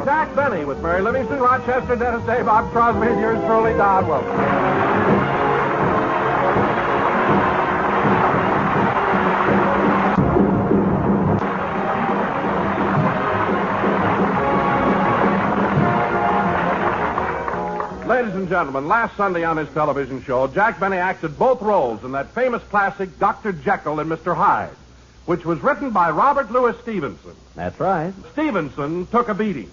Jack Benny with Mary Livingston, Rochester, Dennis Day, Bob Crosby, and yours truly, Don Wilson. Ladies and gentlemen, last Sunday on his television show, Jack Benny acted both roles in that famous classic Dr. Jekyll and Mr. Hyde, which was written by Robert Louis Stevenson. That's right. Stevenson took a beating.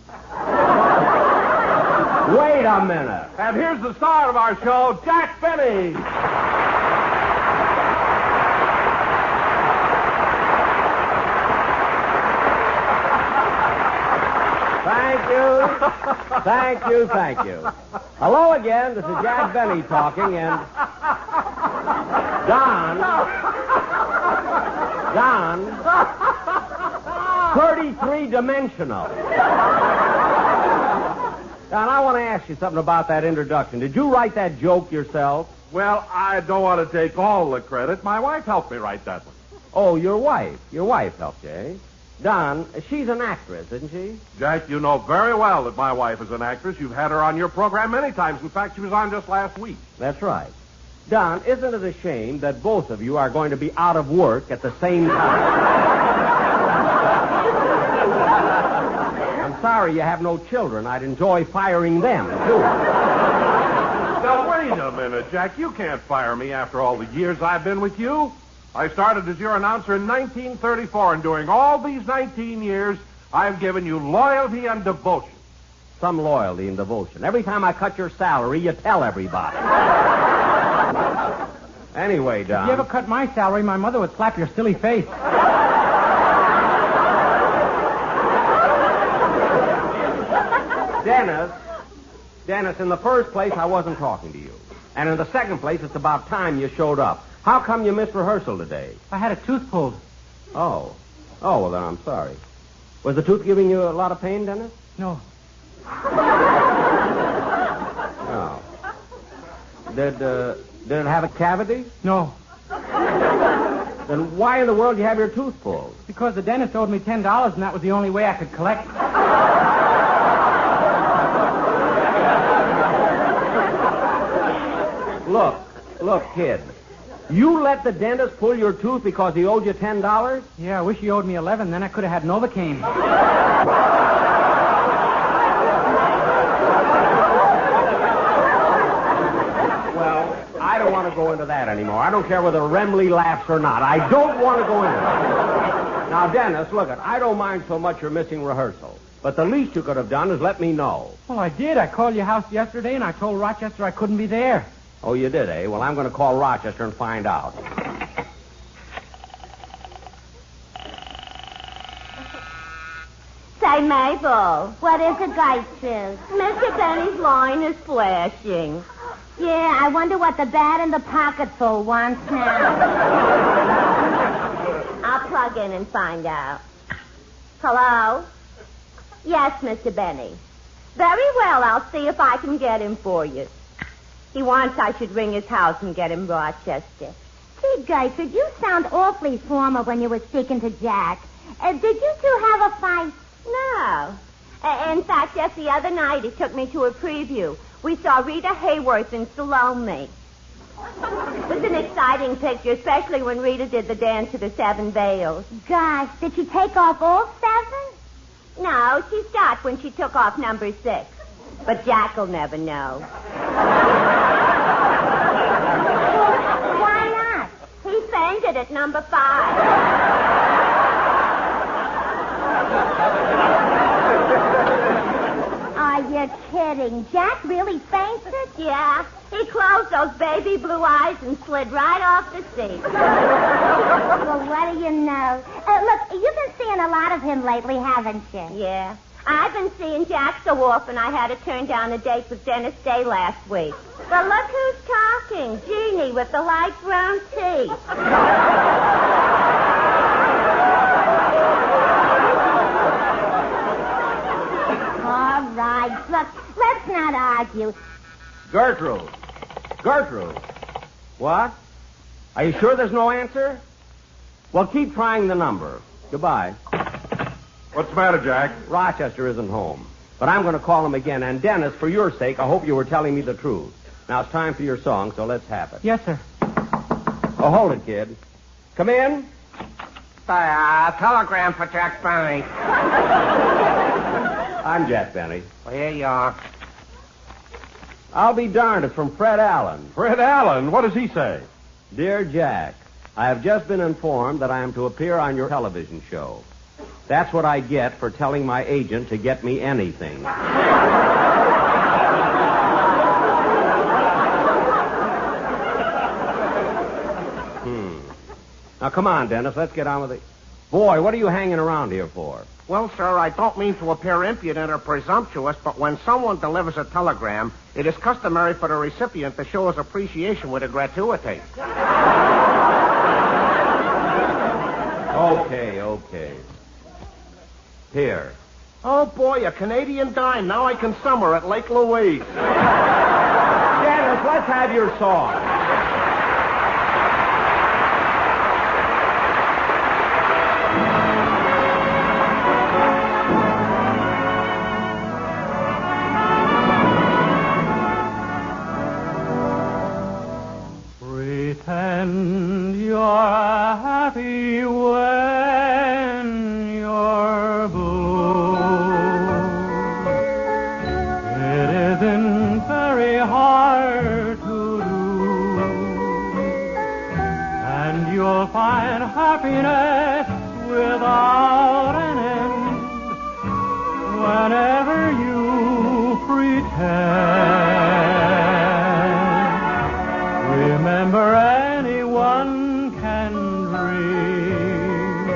Wait a minute. And here's the star of our show, Jack Benny. Thank you. Hello again. This is Jack Benny talking, and Don, 33-dimensional. Don, I want to ask you something about that introduction. Did you write that joke yourself? Well, I don't want to take all the credit. My wife helped me write that one. Oh, your wife. Your wife helped you, eh? Don, she's an actress, isn't she? Jack, you know very well that my wife is an actress. You've had her on your program many times. In fact, she was on just last week. That's right. Don, isn't it a shame that both of you are going to be out of work at the same time? I'm sorry you have no children. I'd enjoy firing them, too. Now, wait a minute, Jack. You can't fire me after all the years I've been with you. I started as your announcer in 1934, and during all these 19 years, I've given you loyalty and devotion. Some loyalty and devotion. Every time I cut your salary, you tell everybody. Anyway, Don. If you ever cut my salary, my mother would slap your silly face. Dennis, in the first place, I wasn't talking to you. And in the second place, it's about time you showed up. How come you missed rehearsal today? I had a tooth pulled. Oh, well, then I'm sorry. Was the tooth giving you a lot of pain, Dennis? No. No. Did it have a cavity? No. Then why in the world did you have your tooth pulled? Because the dentist owed me $10, and that was the only way I could collect. Look, kid. You let the dentist pull your tooth because he owed you $10? Yeah, I wish he owed me 11, then I could have had Novocaine. Well, I don't want to go into that anymore. I don't care whether Remley laughs or not. I don't want to go into it. Now, Dennis, look, I don't mind so much you're missing rehearsal. But the least you could have done is let me know. Well, I did. I called your house yesterday, and I told Rochester I couldn't be there. Oh, you did, eh? Well, I'm going to call Rochester and find out. Say, Mabel, what is it, Gertrude? Mr. Benny's line is flashing. Yeah, I wonder what the bat in the pocketful wants now. I'll plug in and find out. Hello? Yes, Mr. Benny. Very well, I'll see if I can get him for you. He wants I should ring his house and get him Rochester. Gee, Gertrude, you sound awfully formal when you were speaking to Jack. Did you two have a fight? No. In fact, just the other night, he took me to a preview. We saw Rita Hayworth in Salome. It was an exciting picture, especially when Rita did the dance to the 7 Veils. Gosh, did she take off all 7? No, she stopped when she took off number 6. But Jack'll never know. Why not? He fainted at number 5. Are you kidding? Jack really fainted? Yeah. He closed those baby blue eyes and slid right off the seat. Well, what do you know? Look, you've been seeing a lot of him lately, haven't you? Yeah. I've been seeing Jack so often I had to turn down a date with Dennis Day last week. But look who's talking. Jeannie with the light brown teeth. All right. Look, let's not argue. Gertrude. What? Are you sure there's no answer? Well, keep trying the number. Goodbye. What's the matter, Jack? Rochester isn't home. But I'm going to call him again. And, Dennis, for your sake, I hope you were telling me the truth. Now, it's time for your song, so let's have it. Yes, sir. Oh, hold it, kid. Come in. Telegram for Jack Benny. I'm Jack Benny. Well, here you are. I'll be darned. It's from Fred Allen. Fred Allen? What does he say? Dear Jack, I have just been informed that I am to appear on your television show. That's what I get for telling my agent to get me anything. Now, come on, Dennis. Let's get on with it. Boy, what are you hanging around here for? Well, sir, I don't mean to appear impudent or presumptuous, but when someone delivers a telegram, it is customary for the recipient to show his appreciation with a gratuity. Okay. Here. Oh, boy, a Canadian dime. Now I can summer at Lake Louise. Dennis, let's have your song. Pretend you're happy when you're blue. It isn't very hard to do, and you'll find happiness without an end whenever you pretend. Remember, anyone can dream,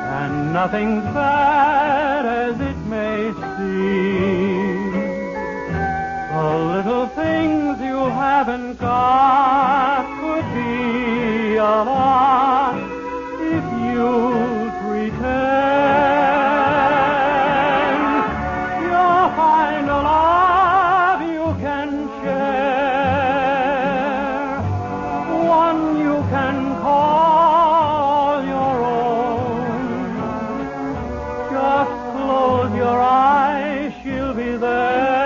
and nothing's bad as it may seem. The little things you haven't got could be a lot if you pretend. You'll find a love you can share, one you can call your own. Just close your eyes, she'll be there.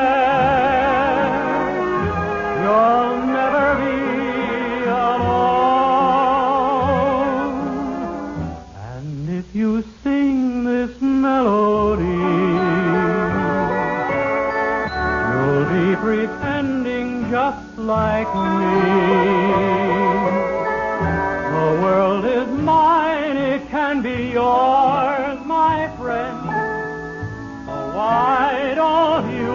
You'll never be alone. And if you sing this melody, you'll be pretending just like me. The world is mine, it can be yours, my friend. So why don't you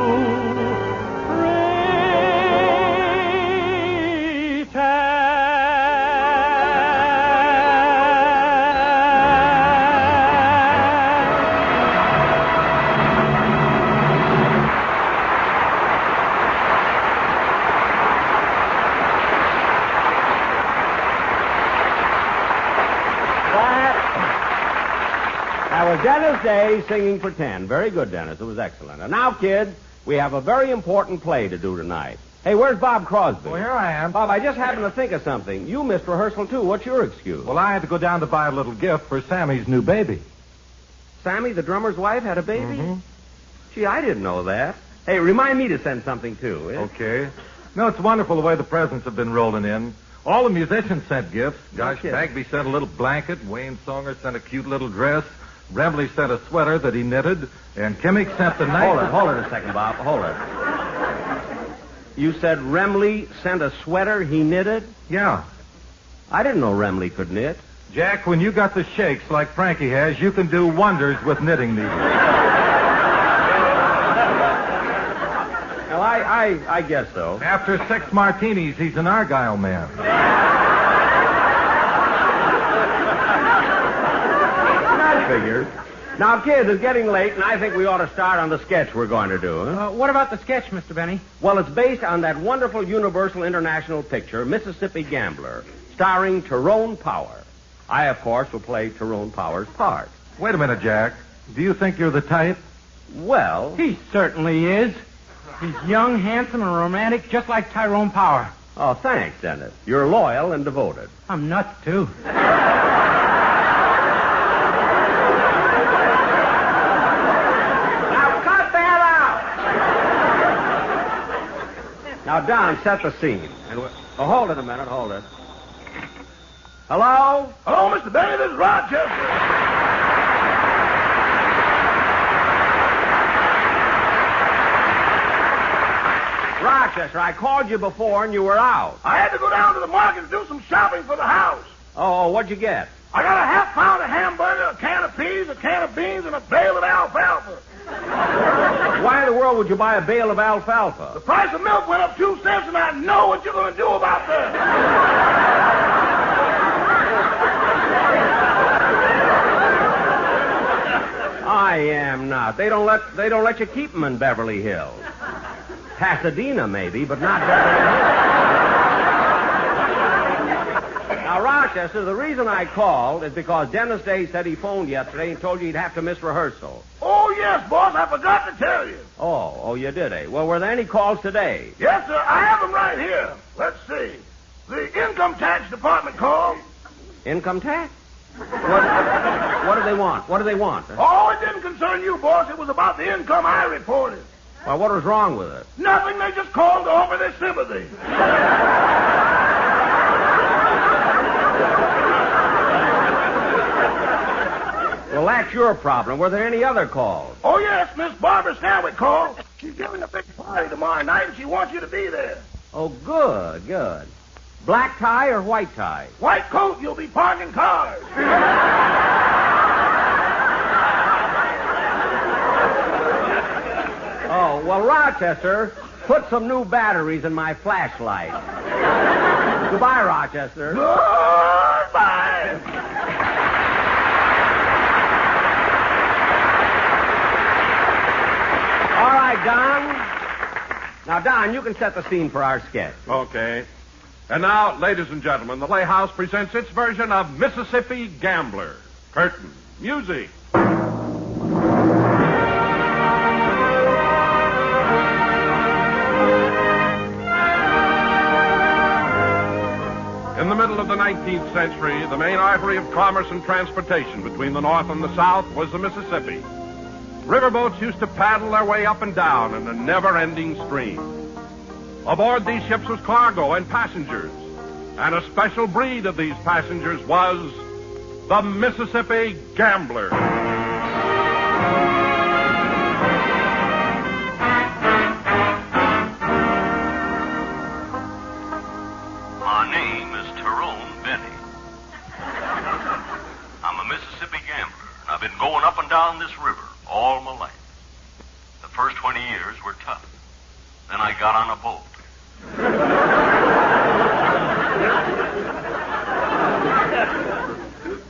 That was Dennis Day singing Pretend. Very good, Dennis. It was excellent. And now, kids, we have a very important play to do tonight. Hey, where's Bob Crosby? Well, here I am. Bob, I just happened to think of something. You missed rehearsal, too. What's your excuse? Well, I had to go down to buy a little gift for Sammy's new baby. Sammy, the drummer's wife, had a baby? Mm-hmm. Gee, I didn't know that. Hey, remind me to send something, too. Eh? Okay. No, it's wonderful the way the presents have been rolling in. All the musicians sent gifts. Gosh, kidding. Bagby sent a little blanket. Wayne Songer sent a cute little dress. Remley sent a sweater that he knitted. And Kimmick sent the knife. Hold it a second, Bob. Hold it. You said Remley sent a sweater he knitted? Yeah. I didn't know Remley could knit. Jack, when you got the shakes like Frankie has, you can do wonders with knitting needles. Well, I guess so. After 6 martinis, he's an Argyle man. I figured. Now, kids, it's getting late, and I think we ought to start on the sketch we're going to do. Huh? What about the sketch, Mr. Benny? Well, it's based on that wonderful Universal International picture, Mississippi Gambler, starring Tyrone Power. I, of course, will play Tyrone Power's part. Wait a minute, Jack. Do you think you're the type? Well, He certainly is. He's young, handsome, and romantic, just like Tyrone Power. Oh, thanks, Dennis. You're loyal and devoted. I'm nuts, too. Now, Don, set the scene. Hold it a minute, hold it. Hello? Hello, Mr. Benny, this is Rochester. Rochester, I called you before and you were out. I had to go down to the market to do some shopping for the house. Oh, what'd you get? I got a half pound of hamburger, a can of peas, a can of beans, and a bale of alfalfa. Why in the world would you buy a bale of alfalfa? The price of milk went up 2 cents, and I know what you're going to do about that. I am not. They don't let you keep them in Beverly Hills. Pasadena, maybe, but not Beverly Hills. Now, Rochester, the reason I called is because Dennis Day said he phoned yesterday and told you he'd have to miss rehearsal. Oh, yes, boss. I forgot to tell you. Oh, you did, eh? Well, were there any calls today? Yes, sir. I have them right here. Let's see. The income tax department called. Income tax? What do they want? What do they want? Oh, it didn't concern you, boss. It was about the income I reported. Well, what was wrong with it? Nothing. They just called to offer their sympathy. Well, that's your problem. Were there any other calls? Oh, yes, Miss Barbara Stanwyck called. She's giving a big party tomorrow night, and she wants you to be there. Oh, good. Black tie or white tie? White coat, you'll be parking cars. Oh, well, Rochester, put some new batteries in my flashlight. Goodbye, Rochester. Goodbye. All right, Don. Now, Don, you can set the scene for our sketch. Okay. And now, ladies and gentlemen, the Playhouse presents its version of Mississippi Gambler. Curtain. Music. In the middle of the 19th century, the main artery of commerce and transportation between the North and the South was the Mississippi. Riverboats used to paddle their way up and down in a never-ending stream. Aboard these ships was cargo and passengers, and a special breed of these passengers was the Mississippi Gambler. My name is Tyrone Benny. I'm a Mississippi gambler, and I've been going up and down this river all my life. The first 20 years were tough. Then I got on a boat.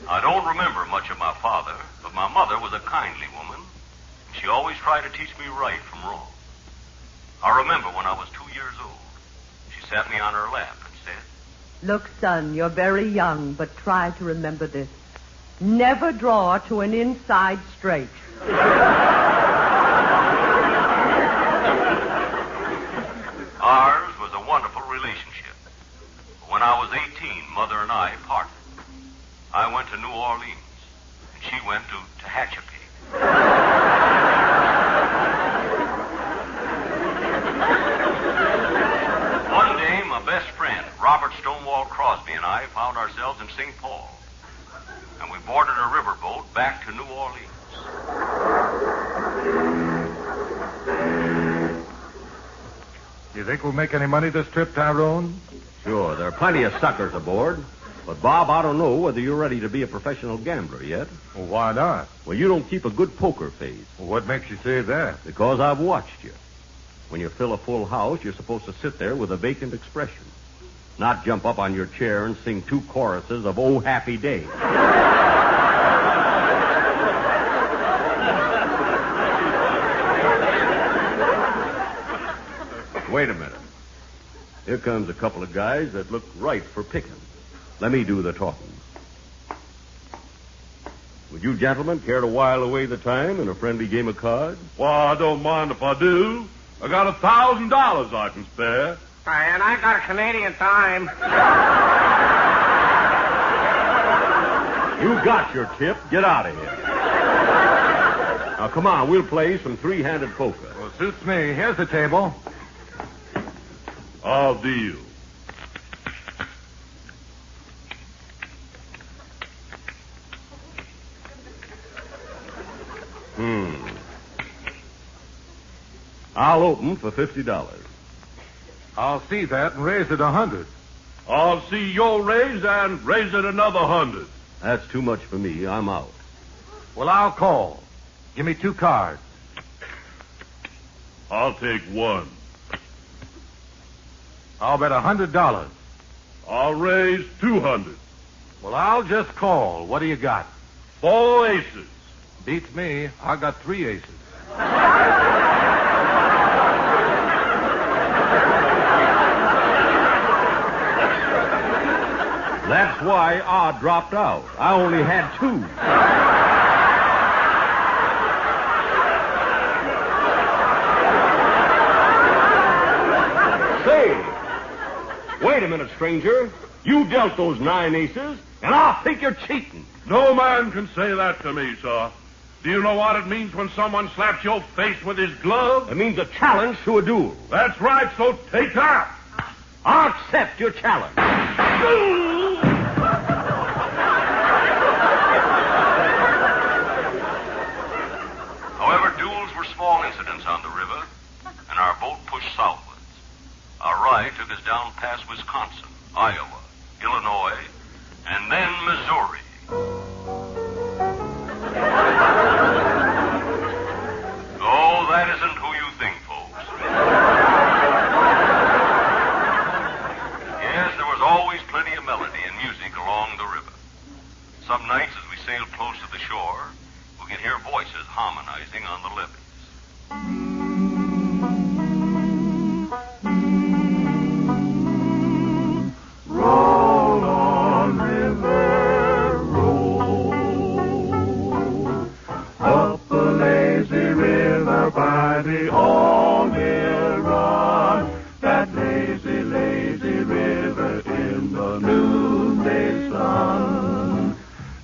I don't remember much of my father, but my mother was a kindly woman, and she always tried to teach me right from wrong. I remember when I was 2 years old, she sat me on her lap and said, "Look, son, you're very young, but try to remember this. Never draw to an inside straight." Ours was a wonderful relationship. When I was 18, Mother and I parted. I went to New Orleans, and she went to Tehachapi. One day, my best friend, Robert Stonewall Crosby, and I found ourselves in St. Paul, and we boarded a riverboat back to New Orleans. You think we'll make any money this trip, Tyrone? Sure, there are plenty of suckers aboard. But, Bob, I don't know whether you're ready to be a professional gambler yet. Well, why not? Well, you don't keep a good poker face. Well, what makes you say that? Because I've watched you. When you fill a full house, you're supposed to sit there with a vacant expression. Not jump up on your chair and sing 2 choruses of Oh Happy Day. Wait a minute. Here comes a couple of guys that look right for picking. Let me do the talking. Would you gentlemen care to while away the time in a friendly game of cards? Well, I don't mind if I do. I got $1,000 I can spare. And I got a Canadian time. You got your tip. Get out of here. Now, come on. We'll play some three-handed poker. Well, suits me. Here's the table. I'll deal. I'll open for $50. I'll see that and raise it 100. I'll see your raise and raise it another 100. That's too much for me. I'm out. Well, I'll call. Give me 2 cards. I'll take one. I'll bet $100. I'll raise 200. Well, I'll just call. What do you got? 4 aces. Beats me. I got 3 aces. That's why I dropped out. I only had 2. Say, wait a minute, stranger. You dealt those 9 aces, and I think you're cheating. No man can say that to me, sir. Do you know what it means when someone slaps your face with his glove? It means a challenge to a duel. That's right, so take that. I'll accept your challenge. However, duels were small incidents on the river, and our boat pushed southwards. Our ride took us down past Wisconsin, Iowa, Illinois, and then Missouri. Oh, that isn't who you think, folks. Yes, there was always plenty of melody and music along the river. Some nights as we sailed close to the shore, we could hear voices harmonizing on the levees. Roll on, river, roll. Up the lazy river by the all-mill run. That lazy, lazy river in the noonday sun.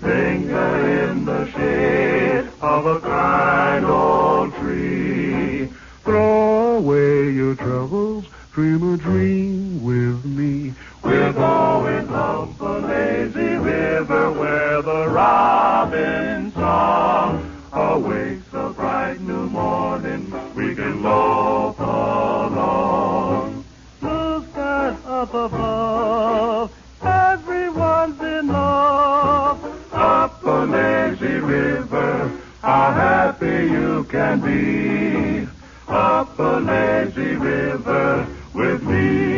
Linger in the shade of a kind old tree. Throw away your troubles, dream a dream with me. We're going up the lazy river where the robin's song awakes a bright new morning. We can loaf along. Blue skies up above, everyone's in love. Up the lazy river, how happy you can be. Up the lazy river with me.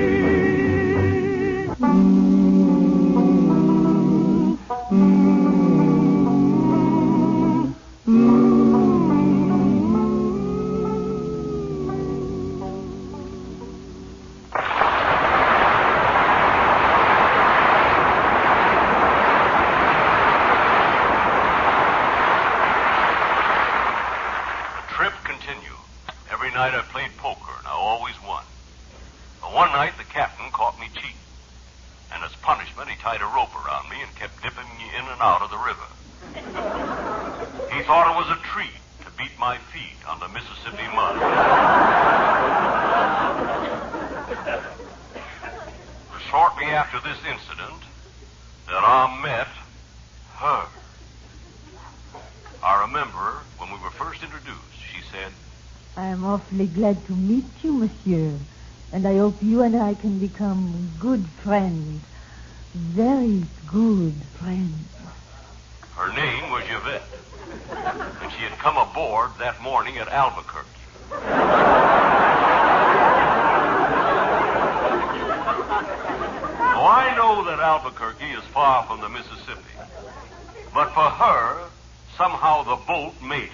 Trip continued. Every night I played poker, and I always won. But one night the captain caught me cheating. And as punishment, he tied a rope around me and kept dipping me in and out of the river. He thought it was a treat to beat my feet on the Mississippi mud. Shortly after this incident, that I met her. I remember when we were first introduced, she said, I am awfully glad to meet you, monsieur. And I hope you and I can become good friends. Very good friends. her name was Yvette. And she had come aboard that morning at Albuquerque. Now, I know that Albuquerque is far from the Mississippi. But for her, somehow the boat made it.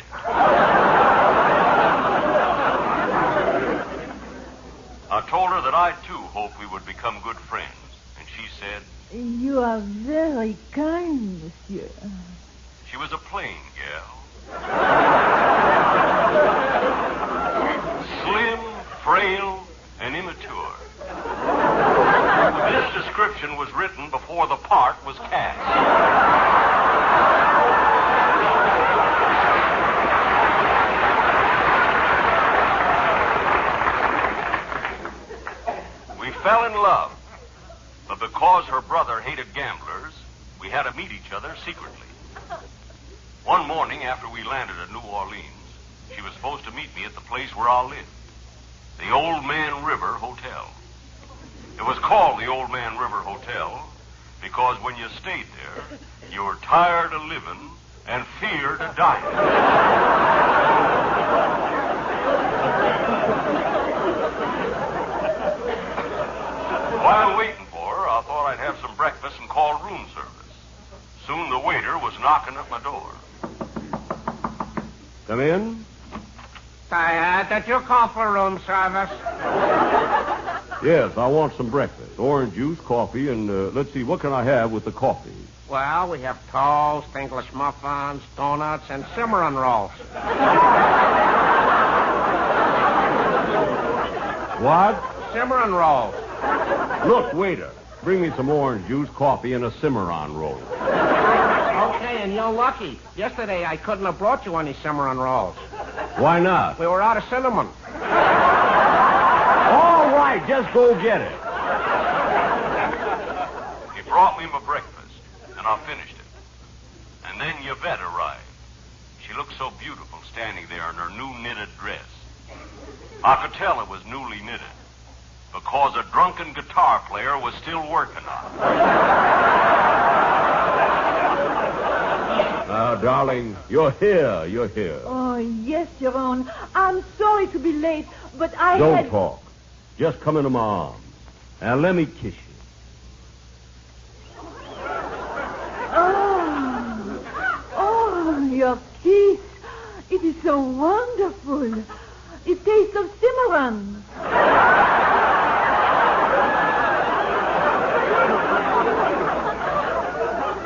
I told her that I, too, hoped we would become good friends. And she said... You are very kind, monsieur. She was a plain gal. Slim, frail, and immature. description was written before the part was cast. We fell in love, but because her brother hated gamblers, we had to meet each other secretly. One morning after we landed at New Orleans, she was supposed to meet me at the place where I lived, the Old Man River Hotel. It was called the Old Man River Hotel because when you stayed there, you were tired of living and feared of dying. While waiting for her, I thought I'd have some breakfast and call room service. Soon the waiter was knocking at my door. Come in. Did you call for room service? Yes, I want some breakfast. Orange juice, coffee, and let's see, what can I have with the coffee? Well, we have toast, English muffins, donuts, and Cimarron rolls. What? Cimarron rolls. Look, waiter, bring me some orange juice, coffee, and a Cimarron roll. Okay, and you're lucky. Yesterday I couldn't have brought you any Cimarron rolls. Why not? We were out of cinnamon. All right, just go get it. He brought me my breakfast, and I finished it. And then Yvette arrived. She looked so beautiful standing there in her new knitted dress. I could tell it was newly knitted because a drunken guitar player was still working on it. Now, darling, you're here. Oh, yes, Jerome. I'm sorry to be late, but Don't talk. Just come into my arms. And let me kiss you. Oh, your kiss. It is so wonderful. It tastes of Cimarron.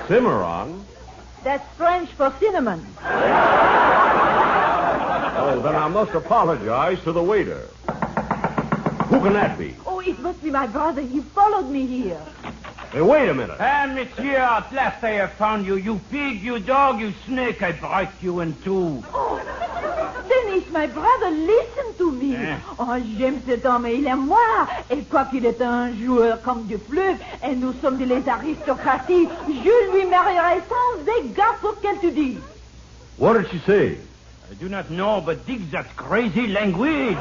Cimarron? That's French for cinnamon. Oh, then I must apologize to the waiter. Who can that be? Oh, it must be my brother. He followed me here. Hey, wait a minute. Monsieur, at last I have found you. You pig, you dog, you snake. I break you in two. Oh, Denis, my brother, listen to me. Oh, j'aime cet homme et il aime moi. Et quoiqu'il est un joueur comme du fleuve et nous sommes des aristocraties, je lui marierai sans égard pour qu'elle te dise. What did she say? I do not know, but dig that crazy language.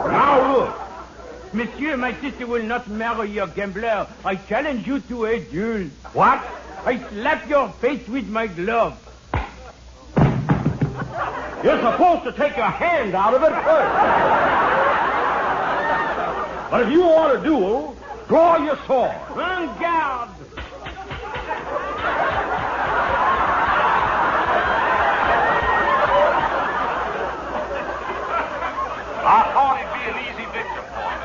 Now look. Monsieur, my sister will not marry your gambler. I challenge you to a duel. What? I slap your face with my glove. You're supposed to take your hand out of it first. But if you want a duel, draw your sword. En garde! I thought he'd be an easy victim for me.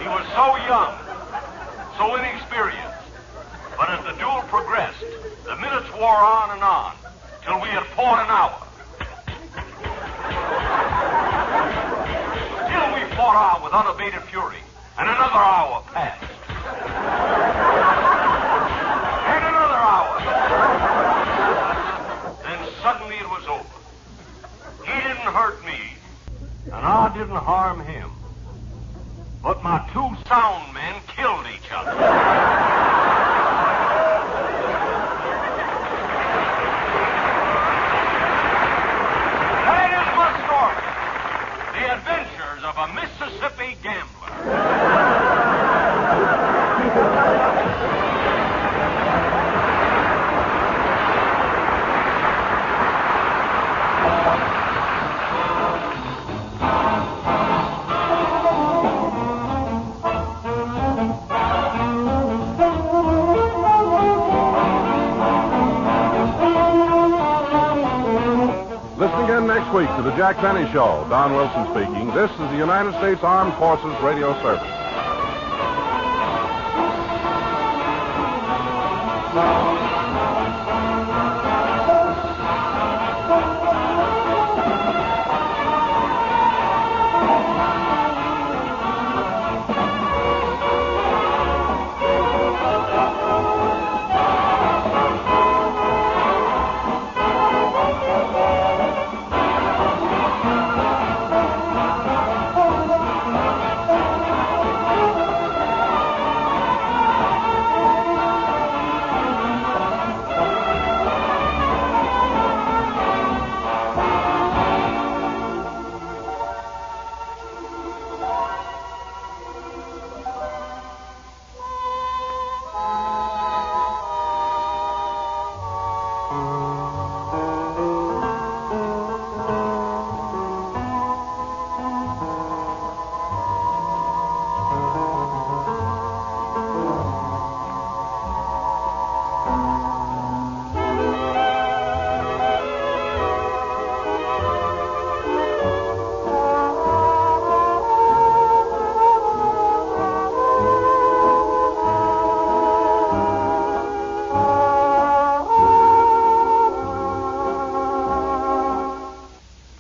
He was so young, so inexperienced. But as the duel progressed, the minutes wore on and on, till we had fought an hour. Still we fought on with unabated fury, and another hour passed. And another hour. Then suddenly it was over. He didn't hurt me, and I didn't harm him. But my two sound men killed each other. That is my story. The adventures of a Mississippi gambler. Next week to the Jack Benny Show. Don Wilson speaking. This is the United States Armed Forces Radio Service.